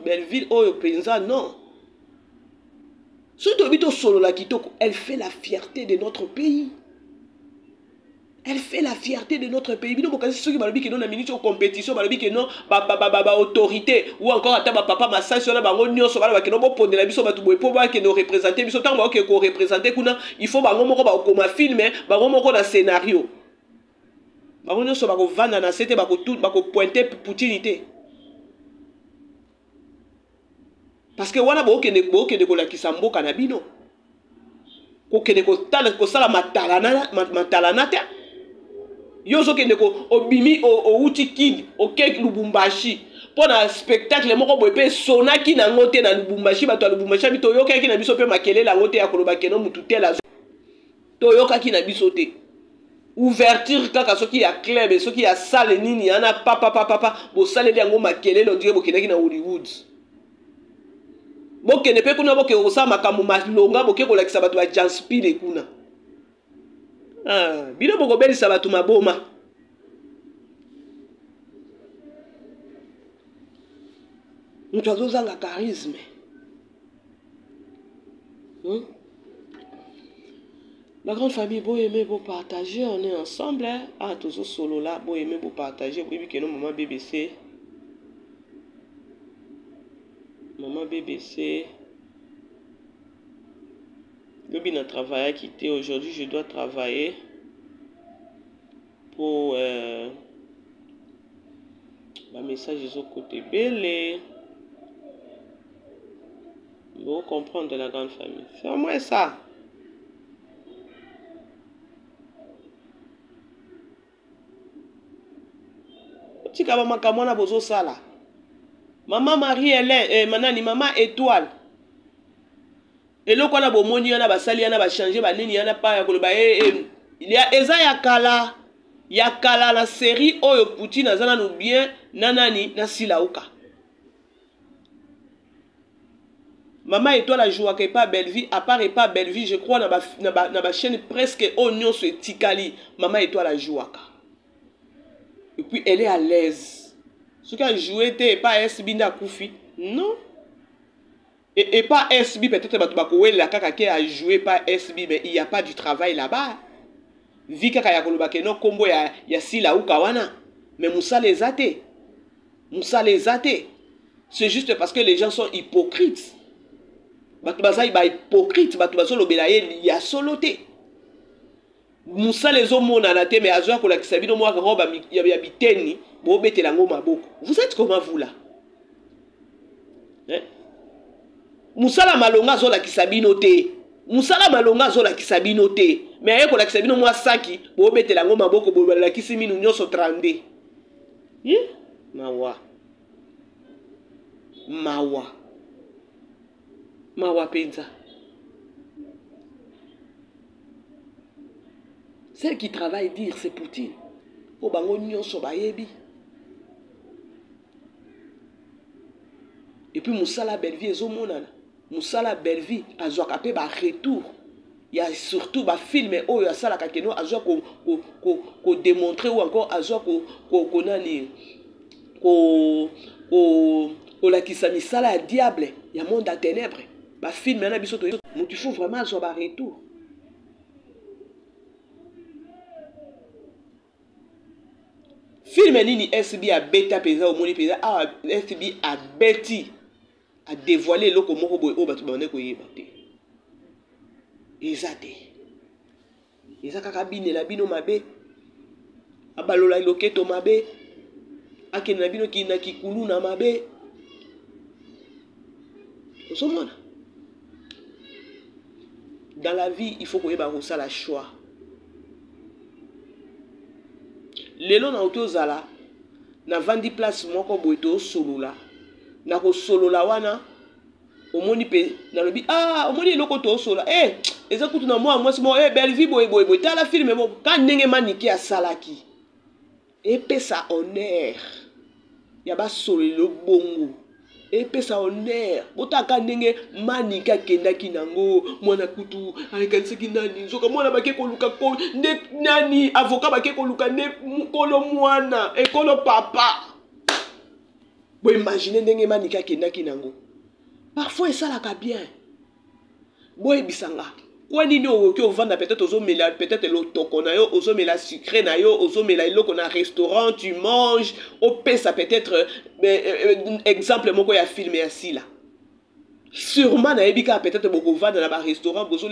Belleville oyo penza non surtout bito solo la kitoko elle fait la fierté de notre pays. Elle fait la fierté de notre pays. Bino bokasi soki balobi ke non na minute compétition balobi ke non autorité ou encore ata papa masasi na bango nyonso bala ke non bo pondela biso batu boye po ba ke no représenter biso tant ba ke ko représenter kuna il faut bango moko ba koma filmer bango moko na scénario. Bango nyonso ba ko vanda na sete ba ko tout ba ko pointer putinité. Parce que wana bo ke de ko la kisamboka na bino. Ko ke de ko sala matalana te. Yo zo kende ko obimi o uti kid o kek Lubumbashi pour un spectacle moko boye pe sonaki na ngote na Lubumbashi bato Lubumbashi bito yo keki na biso pe makele la ngote ya koloba keno mututela to yo kaki na biso te ouverture kaka soki ya club soki ya salle nini yana papa bo salle yango makele lo dire bokendaki na Hollywood bokende pe kuna boke osama makambo malonga boke kolakisa bato ya Janspile kuna. Bino boko belisa batu maboma. Nous avons un charisme. La grande famille, beau aimer, beau partager, on est ensemble. Toujours solo là, beau aimer, beau partager. Oui, que nous, maman BBC. Maman BBC. Le bin a travaillé à quitter. Aujourd'hui, je dois travailler pour un message au côté belé. Vous comprendre de la grande famille. C'est au moins ça. Maman Marie-Hélène, manani maman Étoile. Et là, quand on a bomoni, on a basali, on a changé, on a pas il y a Eza Yakala, Yakala la série Oyo Poutine, Azana nous bien, Nanani, Nasilauka. Maman et toi la joue à pas Belleville, à part et pas Belleville, je crois, dans ma chaîne presque Oignon sur Tikali. Maman et toi la joue à. Et puis elle est à l'aise. Ce qu'elle joué, t'es pas SB na Koufi. Non. Et pas SB, peut-être la kaka qui a joué pas SB, mais il n'y a pas du travail là-bas. Vika kaya kolobake no kombo ya sila ukawana. Mais Moussa les athées. Moussa les athées. C'est juste parce que les gens sont hypocrites. Batubaza iba hypocrite, batubazo lobelaye ya soloté. Moussa les homona na te mais azwa ko la kisabino moi roba ya biteni bo betela ngoma boko. Vous êtes comment vous là? Hein? Moussala malonga zo la kisabino te. Moussala malonga zo la kisabino te. Mais ayeko la kisabino moi saki bo betela ngoma boko bo la kisimi nu nyoso 32. Mawa. Mawa. Mawa penza. Celle qui travaille dire c'est Poutine. O bango nyonso bayebi. Et puis Moussala Belleville ezomonana. Moussala Belleville azwaka pe ba retour. Il y a surtout ba film oyo asala kakeno azwa ko démontrer ou encore azwa ko nani ko la kisami sala ya diable ya monde à ténèbres. Ba film na biso to il faut vraiment azwa ba retour. Film nini SB a beta pesa au moni pesa SB a beti a dévoilé loko moko boy o batu bande ko yeba te. Ezate. Ezaka kabine la bino mabe. Abalola loketo mabe. Akene na bino ki na kikulu na mabe. Osomona. Dans la vie, il faut qu'on ait la choix. lelo na otozala na vandi place moko boye to solola na ko solola wana omoni pe na lobi omoni eloko to sola eza kutu na moi mwasi mo belle vie boy tala filme mo ka ndenge maniki asalaki epesa honneur ya ba solelo bongo epesa honneur botaka ndenge maniki akendaki nango mwana kutu alekanisaki nani nzoka mwana bake koluka ko nde nani avocat bake koluka nde kolo mwana ekolo papa bo imagine ndenge maniki akendaki nango. Parfois, ça la bien. Boy bisanga. Quoi ni no que on vend peut-être aux hommes peut-être le tokonayo, aux hommes la sucré nayo, aux hommes la qu'on a restaurant, tu manges, au pain ça peut-être exemple mon quoi y a filmé ainsi là. Sûrement na ebika peut-être beaucoup vendre dans un restaurant, besoin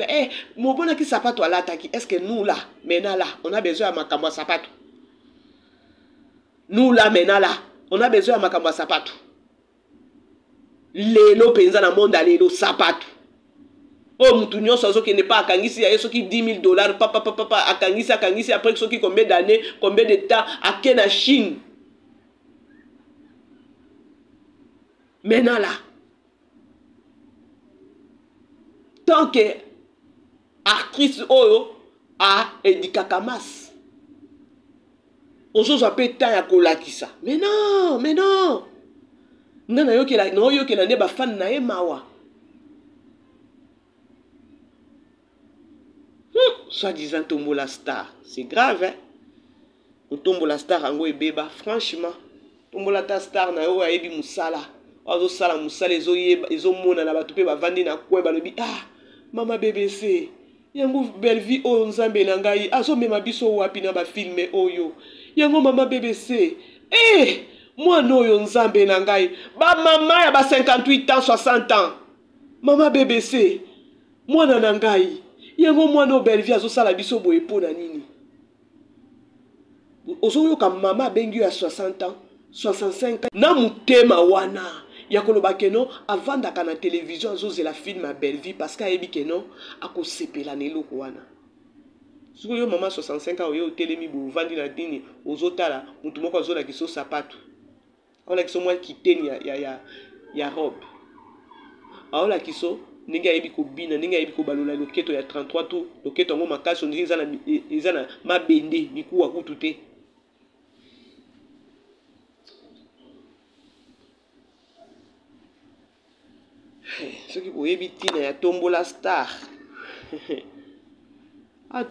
mon bon qui sapato à l'attaque. Est-ce que nous là, maintenant là, on a besoin à makambo sapato. Nous là maintenant là, on a besoin à makambo sapato. Lelo penza na monde lelo sapato mutu nyonso azo qui n'est pas akangisi ya yeso ki $10,000 papa akangisi après soki combien d'années combien de temps ake na Chine maintenant là tant que actrice oyo a edikakamas ozo zape temps ya kolakisa mais non Nana yo kela no yo kela ne ba fan na mawa. Soi-disant tombo la star, c'est grave hein. On tombe la star ango ebeba franchement. Tombo la ta star na yo ayebi musala. Ozo sala musala ezo mona na batu pe ba vandi na kwe ba lobi mama BBC. Yango belle vie o nzambe na ngai azo mema biso wapi na ba filme oyo. Yango mama BBC. Moi noyo nzambe na ngai ba mama ya ba 58 ans 60 ans mama BBC mwana na ngai yango mwana belle vie azo sala biso boye pona nini ozoyo ka mama bengi ya 60 ans 65 ans na mutema wana ya koloba keno avanda kana télévision azozela film à belle vie parce qu'ayebi keno akosepela na eloko wana. Siko yo mama 65 ans oyo telemi bo vandi na dini ozotala mutu moko azola kiso sapato on a qui sont moins quittés ya robe on a qui sont ninga yebi ko bina ninga yebi ko balola loketo ya 33 tout loketo ngo makasi on izana mabende mikuwa kutute ce qui pour éviter ya tombola star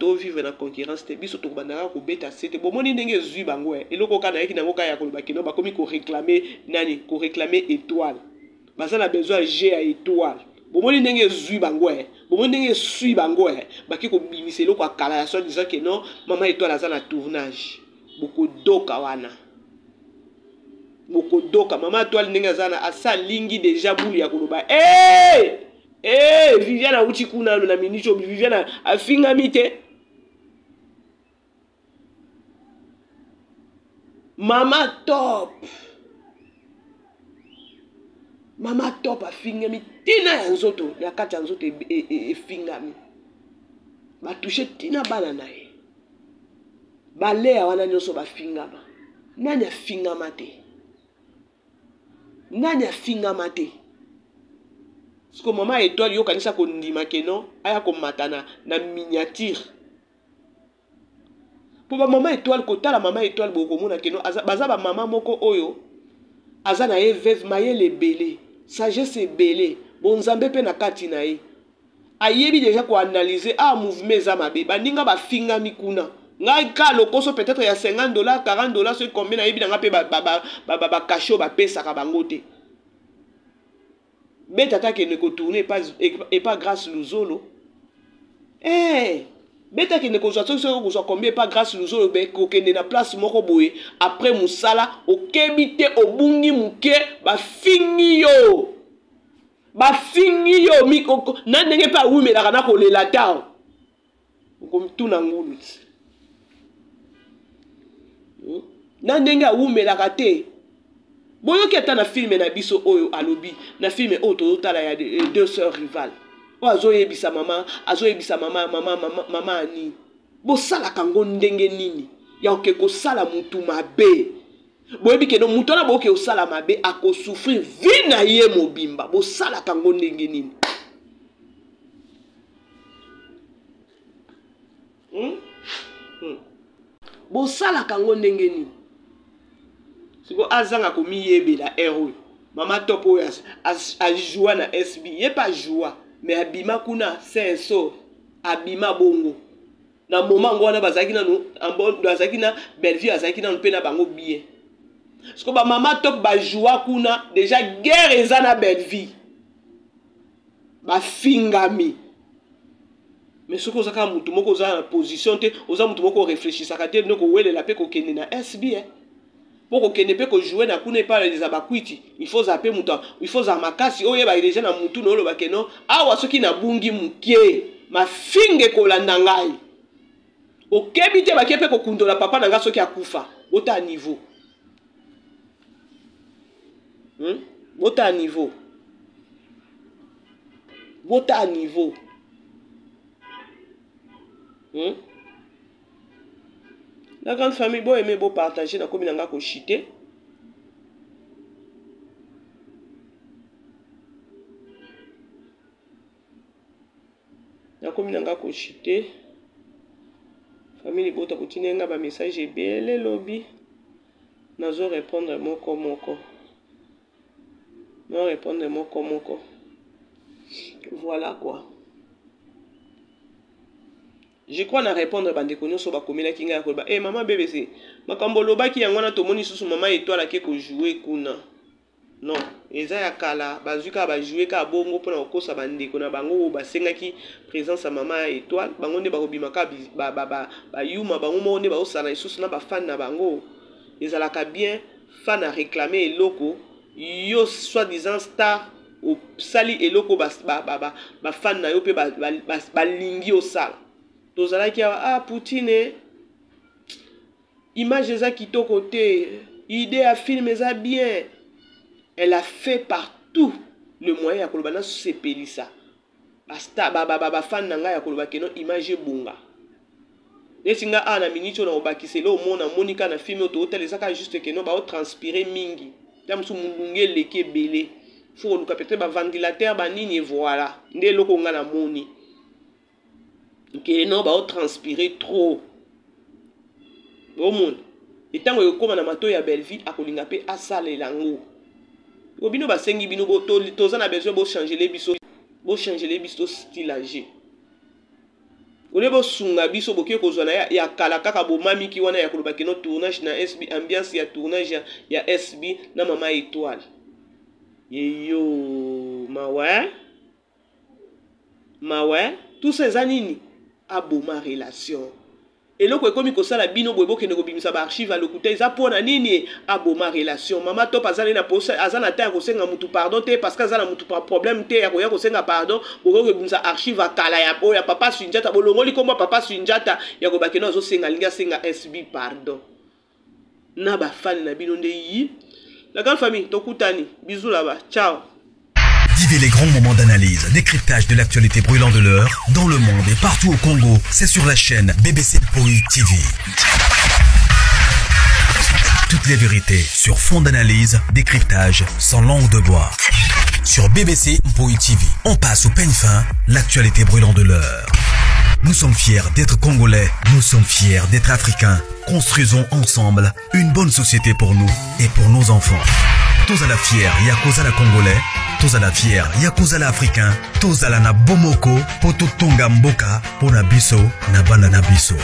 to vivre na concurrence te biso to bandaka ko beta sete bomoni ndenge zui bango eloko kana yaki nango kaya ko bakino bakomi ko réclamer nani ko réclamer étoile basa na besoin G à étoile bomoni ndenge zui bango bomoni ndenge sui bango baki ko bimisa eloko akala ya so disant que non mama étoile aza na tournage boko doka wana boko doka mama étoile ndenge aza na asa lingi déjà bulu ya koloba Viviane auti kuna na minicho Viviane afinga mite Mama top afinga mi tina ya nzoto ya kati ya nzoto efinga mi ba toucher tina bana na ye balea wana nyonso bafinga ba nani afinga mate Parce que maman étoile yo kanisa ko ndima keno aya ko matana na miniature. Pour ba maman étoile ko tala maman étoile boko mona keno baza ba maman moko oyo azana ye veuve mayele belé sagesse belé bon nzambe pe na kati na ye. Ayebi déjà ko analyser mouvement za mabe baninga ba finga mikuna. Ngai ka lokoso peut-être ya $50 $40 ce combien ayebi na ngape ba kasho ba pesa ka bangote. Mais tata qui ne tourne pas grâce Luzolo. Beta qui ne soit combien pas grâce Luzolo be ko kende na place moko boye après musala o kebite obungi muke ba fingi yo miko na ndenge pa wumela kana ko lela ta ko mtuna ngulu na ndenge wumela kate Boyo qui est na film na biso oyo alobi na film oyo totala ya deux sœurs rivales o azoyebisa mama ani bo sala kango ndenge nini ya oke kosala mutu mabe. Boyebi ke no mutu na boke osala mabe akosouffrir vie na ye mobimba. Bosala kango ndenge nini. Bosala kango ndenge nini. Siko azanga komi yebela héros. Mama top oyo a joua na SB. Ye pas joua, mais abima kuna senso abima bongo. Na moment ngwana bazaki na no ambo bazaki na Bellevue azaki na pe na bango bien. Siko ba mama top ba joua kuna déjà guerre eza na Bellevue. Ba fingami. Mais ce que vous avez mutu moko za position te, oza mutu moko réfléchissa ka te no ko welela pe ko kende na SB pour ko kende pe ko jouer na kuna pas les abakwiti, il faut zapper mutu, il faut za makasi oye ba déjà na mutu no lo bakeno awa soki na bungi mukie ma finge ko landa ngai. Okebi te ba kepe ko kundola papa na nga soki akufa, bota niveau. Bota niveau. Bota niveau. La grande famille, bon aimer, bon partager, na komi nanga ko chité. Na komi nanga ko chité. Famille bota continue nga ba message ebele lobby. Nazo répondre moko moko. Non répondre moko moko. Voilà quoi. Je crois na répondre bande konyo so ba komela kinga ko ba maman BBC makambo lobaki yango na tomoni susu mama étoile ke ko jouer kuna non eza ya kala bazuka ba jouer ka bongo pona okosa bande ko na bango ba sengaki présence ya mama étoile bango nde ba kobimaka ba yuma bango mo nde ba osala susu na ba fan na bango ezalaka bien fan a réclamer eloko yo soi-disant star au sali eloko ba fan na yo pe ba lingi o sala. Tozala ki Poutine image eza kitoko te, idée à film eza bien. Elle a fait partout le moyen ya koloba na sepelisa. Basta fan nanga ya koloba keno image bunga. Nesinga na minicho na obakiselo omona monika na film to hotel ezaka juste keno ba o transpirer mingi. Tamsu mundunge leke belé. Faut luka peut-être ba ventilateur ba nini voilà. Nde loko nga na moni. Que non ba transpirer trop bon monde et tant que comme na mato ya Bellevue akolinga pe asale lango obino ba sengi bino bo toza na besoin bo changer les biso style âgé ole bo sunga biso boke ko zona ya kala kaka bo mami ki wana ya koloba ke no tournage na SB ambiance ya tournage ya SB na mama étoile yeyo mawe tous ces années aboma relation et loko ekomi kosala bino boyebo kende kobimisa ba archive a lokuta eza pona nini aboma relation mama top azali na posa azana ta kosenga mutu pardon te parce que azana mutu problème te ya koya kosenga pardon boko kobimisa archive a kala ya boya papa Sunjata bolongoli komba papa Sunjata ya kobake no zo senga linga senga SB pardon na ba fan na bino nde yi la grande famille tokutani bisous là-bas ciao. Vivez les grands moments d'analyse, décryptage de l'actualité brûlante de l'heure, dans le monde et partout au Congo. C'est sur la chaîne BBC Mpoï TV. Toutes les vérités sur fond d'analyse, décryptage sans langue de bois. Sur BBC Mpoï TV, on passe au peigne fin, l'actualité brûlante de l'heure. Nous sommes fiers d'être Congolais, nous sommes fiers d'être Africains. Construisons ensemble une bonne société pour nous et pour nos enfants. Tozala fier, yakozala Congolais. Tozala fier, yakozala Africain. Tozala na bomoko, poto tonga mboka, pona biso, na banda na biso.